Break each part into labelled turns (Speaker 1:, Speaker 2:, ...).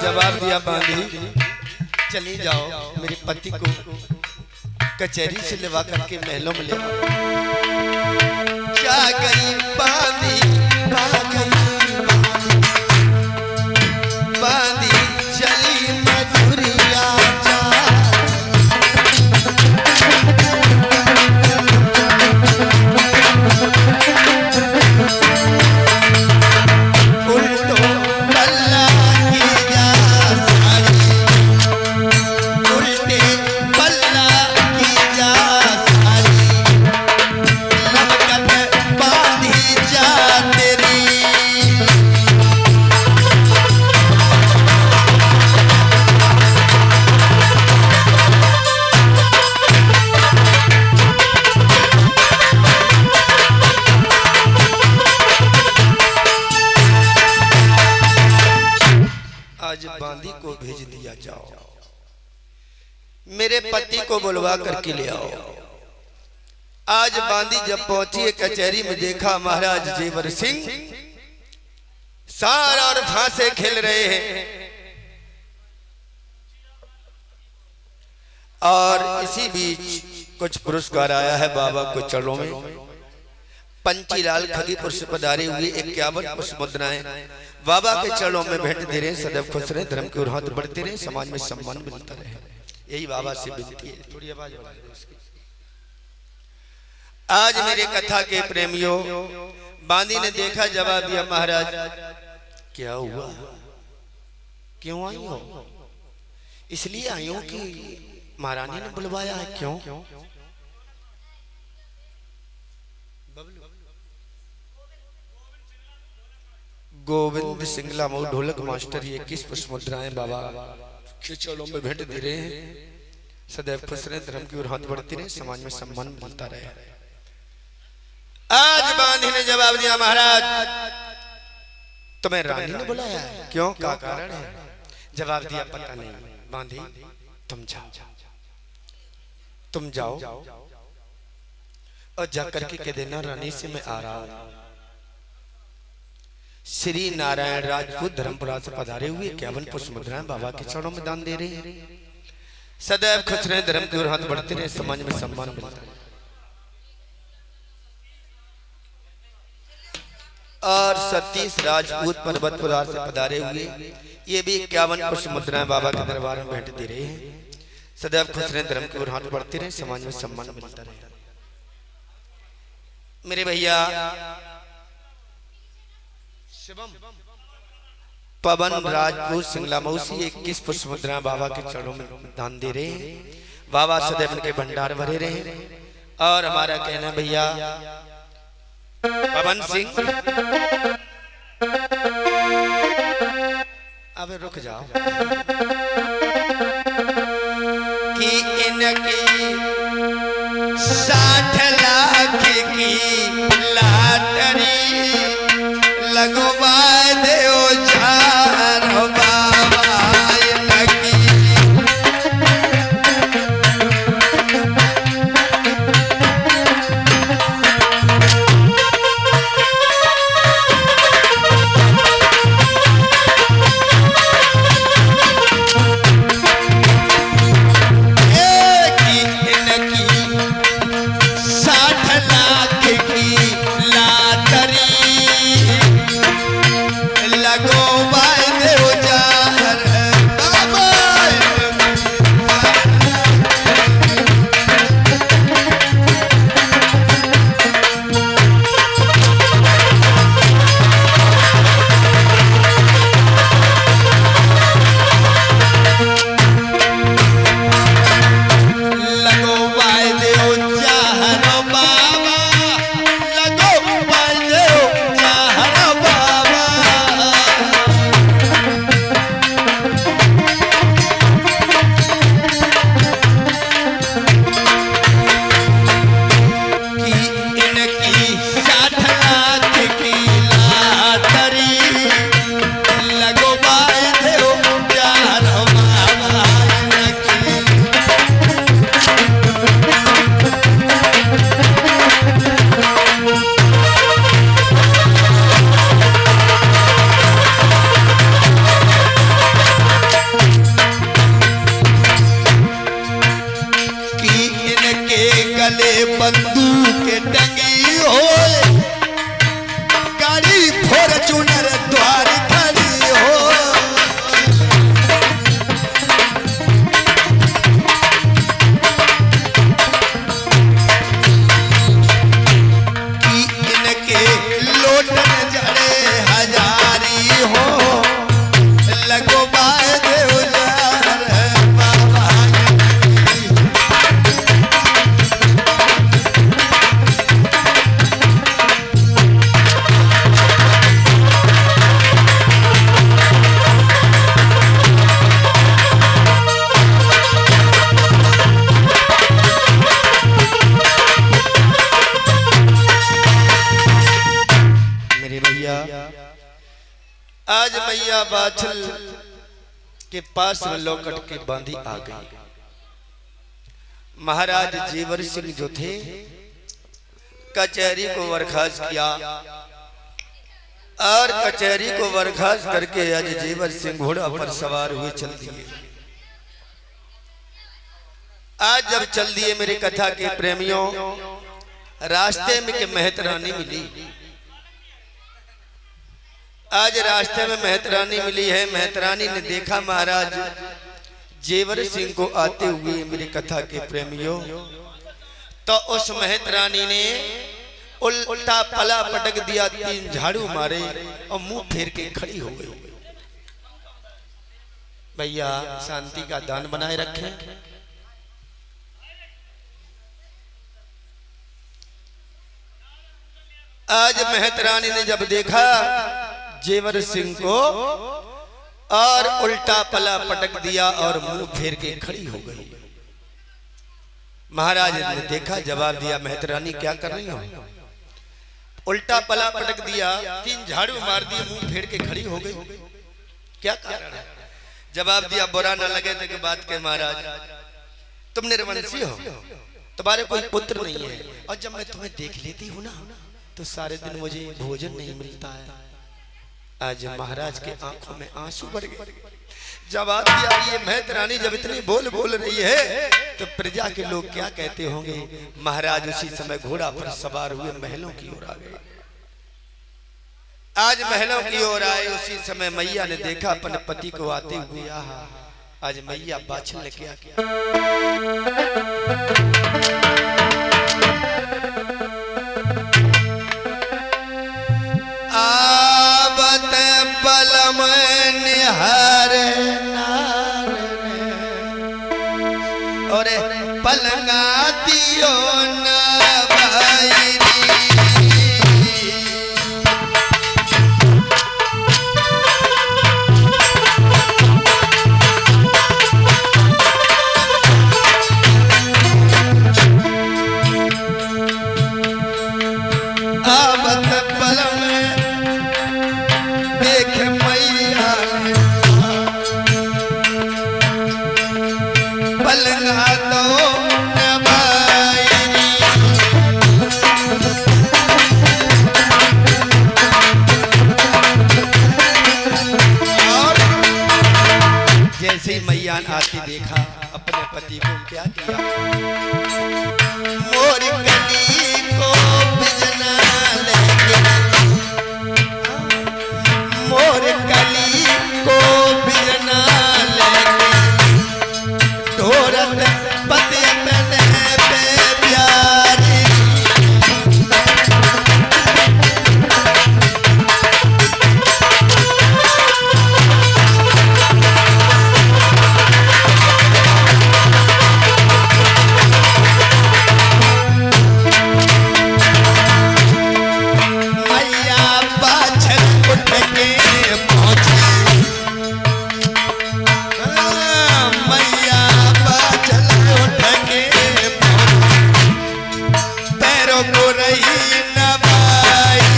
Speaker 1: जवाब दिया बांधी चली जाओ, मेरे पति को कचहरी से लेवा करके महलों में ले आओ। जा गई बांधी, बांधी चली मधुरिया जा। उल्टो पल्ला की जा सारी, उल्टे पल्ला की जा सारी, लमकत बांधी जा तेरी। आज बांदी को भेज दिया जाओ, मेरे पति को बुलवा करके ले आओ। आज बांदी जब पहुंची कचहरी में देखा महाराज जेवर सिंह सार और फांसे खेल रहे हैं, और इसी बीच कुछ पुरस्कार आया है बाबा को चरणों में। पंचीलाल खगीपुर से पधारे हुए 51 पुष्प मुद्राएं बाबा के चरणों में भेंट दे रहे, सदैव खुश रहे, धर्म की ओर हाथ बढ़ते रहे, समाज में सम्मान मिलता रहे। यही बाबा से विनती है। थोड़ी आवाज बढ़ा दो इसकी। आज मेरे कथा के प्रेमियों, बांदी ने देखा, जवाब दिया महाराज क्या हुआ, क्यों आई हो? इसलिए आई हूं कि महारानी ने बुलवाया है। क्यों? गोविंद सिंगला मऊ ढोलक मास्टर ये 21 पुष्प मुद्राएं बाबा के चरणों में भेंट दे रहे हैं, सदैव खुश रहे, धर्म की ओर हाथ बढ़ते रहे, समाज में सम्मान मिलता रहे। आज बांधी ने जवाब दिया महाराज तुम्हें रानी ने बुलाया है। क्यों, क्या कारण है? जवाब दिया पता नहीं। बांधी तुम जाओ और जाकर के कह देना रानी से मैं आ रहा हूं। श्री नारायण राजपूत धर्मपुरा से पधारे हुए 51 पुष्प मुद्राएं बाबा के चरणों में दान दे रहे हैं, सदैव खुश रहे, धर्म की ओर हाथ बढ़ते रहे, समाज में सम्मान मिलता है। और सतीश राजपूत पर्वतपुरा से पधारे हुए ये भी 51 पुष्प मुद्राएं बाबा के दरबार में भेंट दे रहे हैं, सदैव खुश रहे, धर्म की ओर हाथ बढ़ते रहे, समाज में सम्मान मिलता रहे। मेरे भैया पवन राजपूत सिंगला मौसी 21 पुष्प मुद्राएं बाबा के चरणों में दान दे रहे हैं, बाबा सदैव उनके भंडार भरे रहे। और हमारा कहना भैया पवन सिंह, अब रुक जाओ कि इनकी 60 लाख की लाटरी लगवा दो चारों बाबा इनकी। इनकी 60 लाख की लाटरी आज मैया बाछल के पास में लौकट के बांधी आ गई। महाराज जेवर सिंह जो थे कचहरी को बर्खास्त किया और कचहरी को बर्खास्त करके आज जेवर सिंह घोड़ा पर सवार हुए चल दिए। आज जब चल दिए मेरी कथा के प्रेमियों, रास्ते में के मेहतरानी मिली। आज रास्ते में मेहतरानी मिली है। मेहतरानी ने देखा महाराज जेवर सिंह को आते हुए मेरी कथा के प्रेमियों, तो उस मेहतरानी ने उल्टा पला पटक दिया, 3 झाड़ू मारे और मुंह फेर के खड़ी हो गई। भैया शांति का दान बनाए रखें। आज मेहतरानी ने जब देखा जेवर सिंह को और उल्टा पला पटक दिया और मुंह फेर के खड़ी हो गई। महाराज ने देखा, जवाब दिया, मेहतरानी क्या कर रही हो? उल्टा पला पटक दिया, 3 झाड़ू मार दिए, मुंह फेर के खड़ी हो गई, क्या कारण है? जवाब दिया, बुरा ना लगे तो कि बात के महाराज, तुम निर्वंशी हो, तुम्हारे कोई पुत्र नहीं है, और जब मैं तुम्हें देख लेती हूँ ना तो सारे दिन मुझे भोजन नहीं मिलता है। आज महाराज के आंखों में आंसू भर गए। जवाब दिया, ये मेहतरानी जब इतनी बोल रही है तो प्रजा के लोग क्या कहते होंगे। महाराज उसी समय घोड़ा पर सवार हुए महलों की ओर आ गए। आज महलों की ओर आए, उसी समय मैया ने देखा अपने पति को आते हुए। आज मैया बाछल ने क्या किया। आवत पलम निहार और पलंगा दियो ना भाई। आवत पलम देख मैया पलंगा दो न भाई। और जैसे ही मैया आती देखा अपने पति को क्या किया। मोर गली को बिजना लेके, मोर गली को बिजना लेके, ढोरत पति अपने पे प्यारी। मैया बाछल उठ के पहुंचे। मैया बाछल उठ के पहुंचे, पैरों को रही न बाई।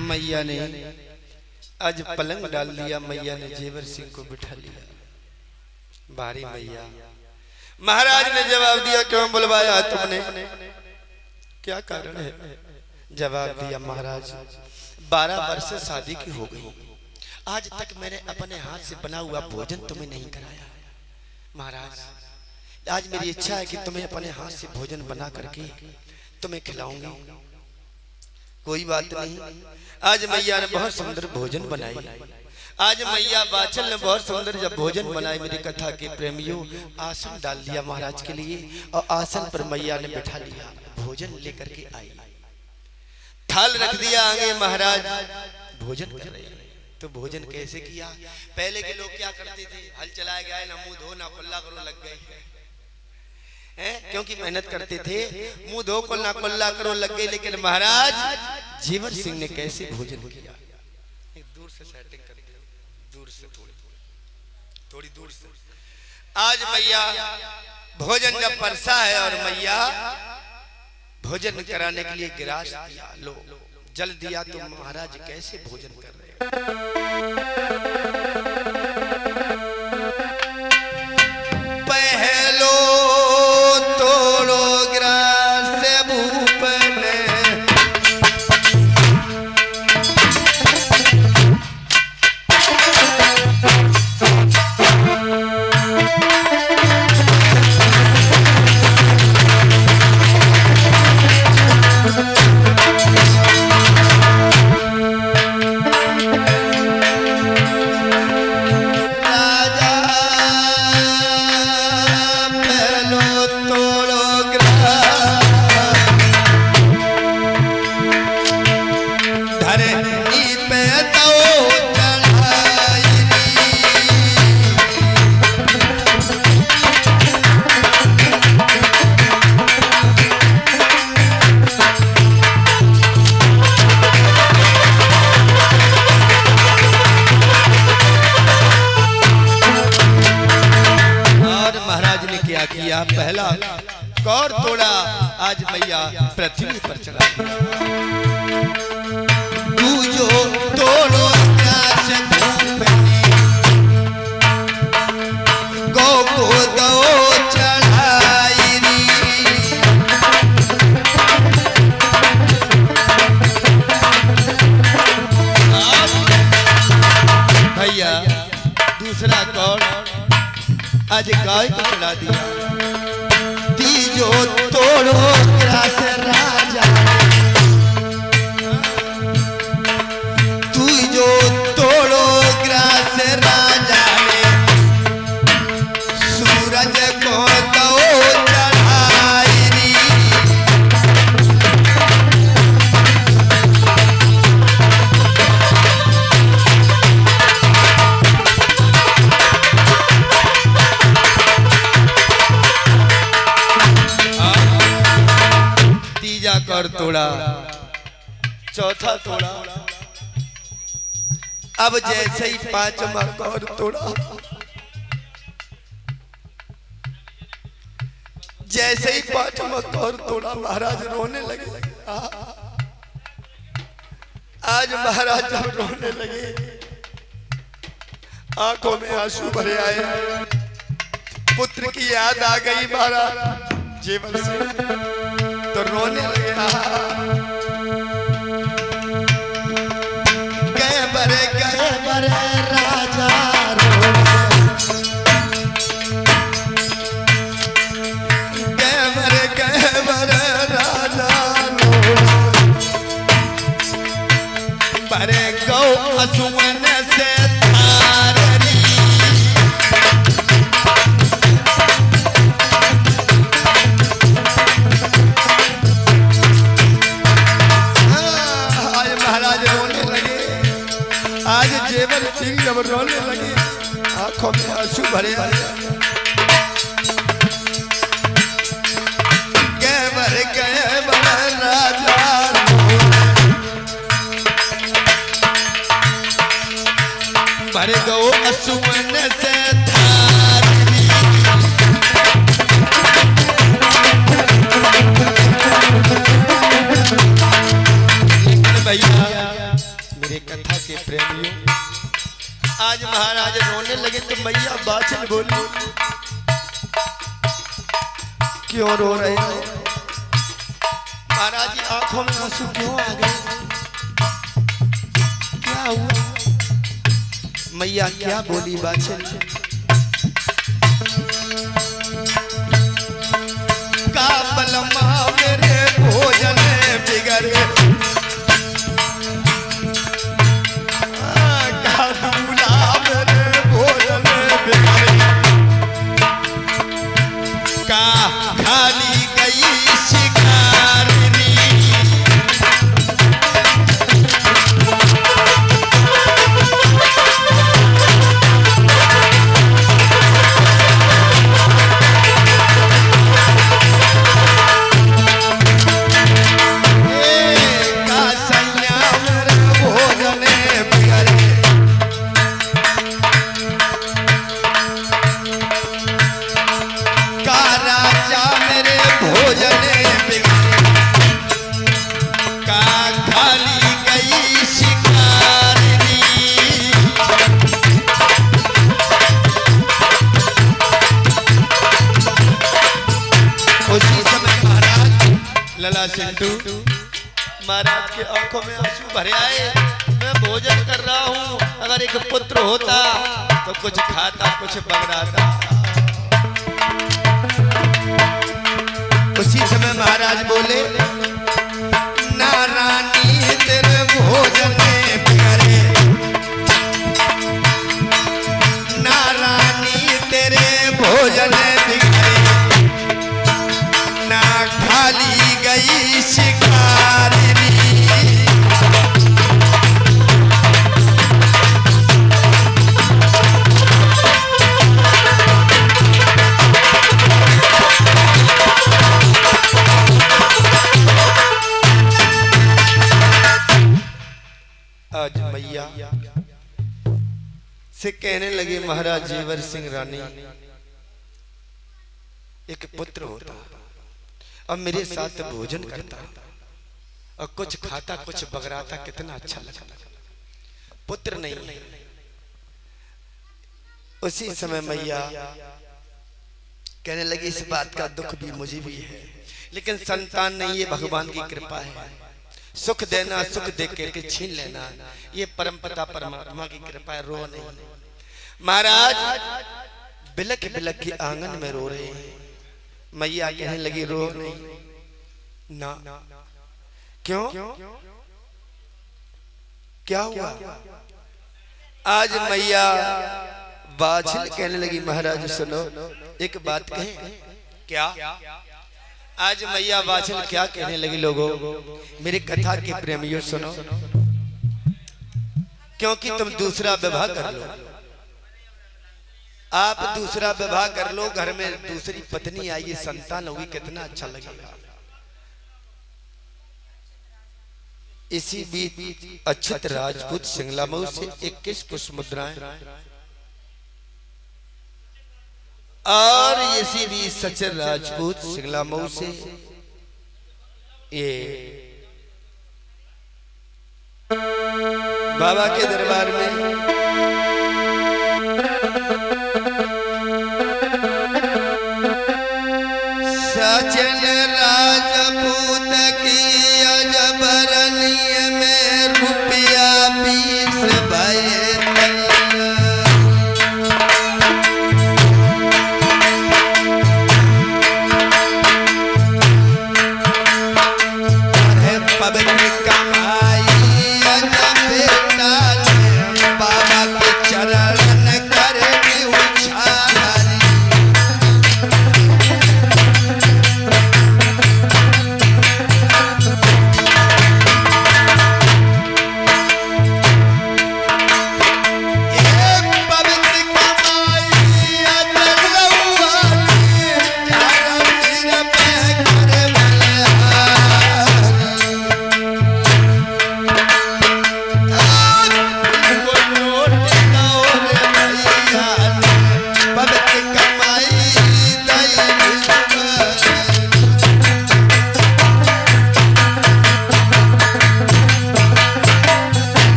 Speaker 1: मैया ने आज पलंग डाल दिया। मैया ने जेवर सिंह को बिठा लिया। बारी मैया। महाराज ने जवाब दिया, क्यों बुलवाया तुमने, क्या कारण है? जवाब दिया, महाराज 12 वर्ष से शादी की हो गई, आज तक मैंने अपने हाथ से बना हुआ भोजन तुम्हें नहीं कराया। महाराज आज मेरी इच्छा है कि तुम्हें अपने हाथ से भोजन बना करके तुम्हें खिलाऊंगा। कोई बात नहीं। आज मैया ने बहुत सुंदर भोजन बनाई। आज मैया बाछल ने बहुत सुंदर जब भोजन बनाई मेरी कथा के प्रेमियों, आसन डाल दिया महाराज के लिए और आसन पर मैया ने बैठा लिया। भोजन लेकर के आई, थाल रख दिया आगे। महाराज भोजन कर रहे हैं। तो भोजन कैसे किया? पहले के लोग क्या करते थे, हल चलाया गया ना मुंह धो ना कुल्ला करो लग गए हैं, क्योंकि मेहनत करते थे, मुंह धो कुल्ला कुल्ला करो लग गए। लेकिन महाराज जेवर सिंह ने कैसे भोजन किया? 2 दूर से सेटिंग कर दिया, दूर से थोड़ी दूर से। आज मैया भोजन जब परसा है और मैया भोजन कराने के लिए गिलास दिया, लो जल दिया, तो महाराज कैसे भोजन कर रहे पहलो तोड़ो ग्रास से भूपन, पहला कौर तोड़ा, आज मैया पृथ्वी पर चला तू जो तोड़ो गौ को दो चढ़ाई भैया। दूसरा कौर आज गाय को चढ़ा दिया, जो तोड़ो ग्रास राजा, तू जो तोड़ो ग्रास राजा ने सूरज को दो चढ़ाई कर तोड़ा। चौथा तोड़ा, अब जैसे ही पांचवा कौर तोड़ा, जैसे ही पांचवा कौर तोड़ा महाराज रोने लगे। आज महाराज जब रोने लगे, आंखों में आंसू भरे आए, पुत्र की याद आ गई महाराज जीवन से, तो रोने लगे। गए बरे राजा रो, गए बरे राजा रो, बरे गौ असुवन से तारनी, जेवर सिंह जब रोने लगे, आंखों में आंसू भरे आए। गए राजा भरे गो असुवन से तारनी, लेकिन भैया मेरे कथा के प्रेमियों, आज महाराज रोने लगे तो मैया बाचन बोली, क्यों रो रहे हो महाराज? आंखों में आंसू क्यों आ गए? क्या हुआ? मैया क्या बोली बाचन? का बलमा मेरे भोजन बिगड़, खाली गई शिकारनी, चला सिंटू। महाराज के आंखों में आंसू भरे आए। मैं भोजन कर रहा हूँ, अगर एक पुत्र होता तो कुछ खाता कुछ बगड़ाता। उसी समय महाराज बोले, ना रानी तेरे भोजन में प्यारे, ना रानी तेरे भोजन बिगड़े, ना खाली गई शिकारी। आज मैया से कहने लगे, महाराज जीवर सिंह रानी, एक पुत्र होता अब मेरे साथ भोजन करता और कुछ खाता कुछ बगराता, कितना अच्छा लगता। पुत्र नहीं। उसी समय मैया कहने लगी, इस बात का दुख भी मुझे भी है, लेकिन संतान नहीं, ये भगवान की कृपा है। सुख देना सुख दे के छीन लेना, ये परमपिता परमात्मा की कृपा है। रो नहीं। महाराज बिलक बिलक के आंगन में रो रहे हैं। मैया कहने लगी, रो नहीं ना। क्यों? क्या हुआ? आज मैया बाछिल कहने लगी, महाराज सुनो एक बात कहें। क्या? आज मैया बाछिल क्या कहने लगी, लोगों मेरी कथा के प्रेमियों सुनो। क्योंकि तुम दूसरा विवाह कर लो, आप दूसरा विवाह कर लो, घर में दूसरी पत्नी आई, संतान होगी, कितना अच्छा लगेगा। इसी बीच अक्षत राजपूत सिंगला मऊ से 21 पुष्प मुद्राएं और इसी भी सचर राजपूत सिंगला मऊ से ये बाबा के दरबार में सचन राजपूत की अजबरनीय में रुपया 20 भये।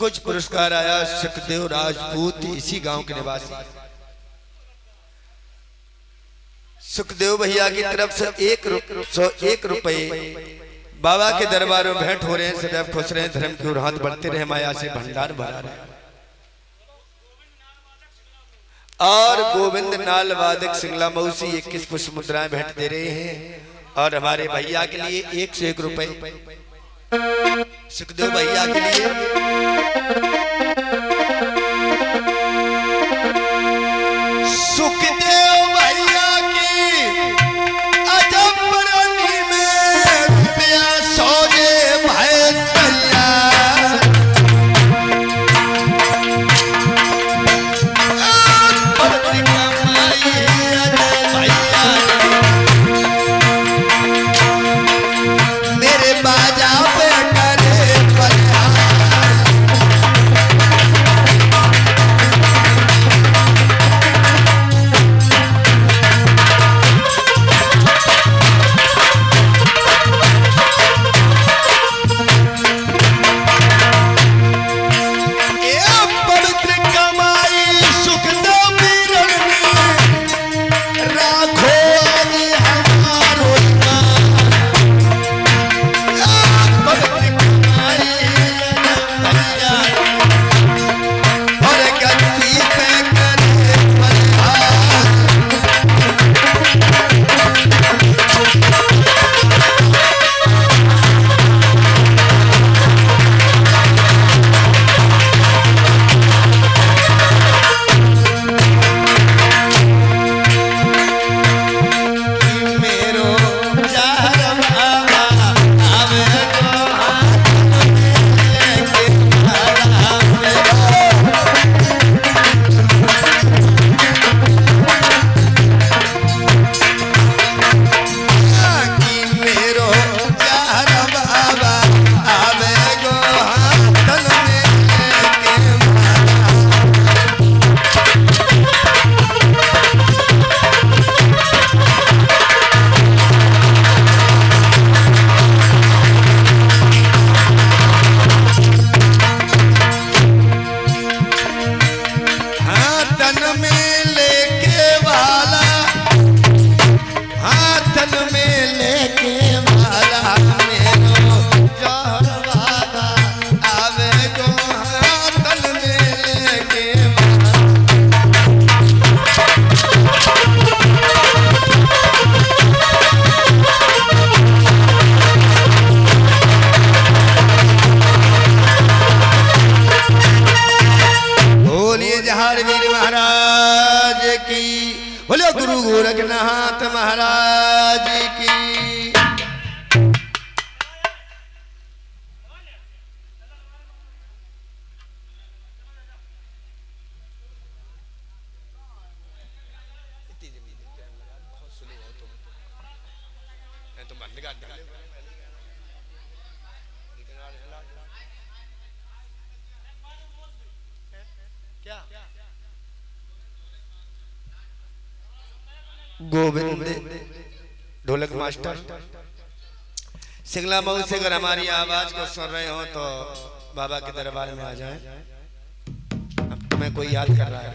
Speaker 1: कुछ पुरस्कार आया। सुखदेव राजपूत इसी गांव के निवासी सुखदेव भैया की तरफ से 101 रुपए बाबा के दरबार में भेंट हो रहे हैं। सदैव खुश रहे, धर्म की ओर हाथ बढ़ते रहे, माया से भंडार भरा रहे। और गोविंद नाल वादक सिंगला मऊ से 21 पुष्प मुद्राएं भेंट दे रहे हैं। और हमारे भैया के लिए 101 रुपए सुखदेव भैया के लिए। सुखदेव भैया की अजबरनी में रुपया 100 भैया बोले गुरु गोरखनाथ महाराज की। गोविंद ढोलक मास्टर सिंगला मऊ से अगर हमारी आवाज को सुन रहे हो तो बाबा के दरबार में आ जाएं। अब तुम्हें कोई याद कर रहा है।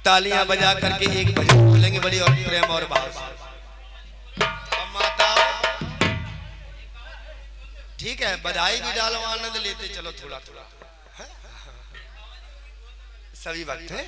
Speaker 1: तालियां बजा करके एक भजन बोलेंगे बड़ी और प्रेम और भाव से। माता ठीक है, बधाई भी डालो, आनंद लेते चलो थोड़ा थोड़ा। सभी वक्त है।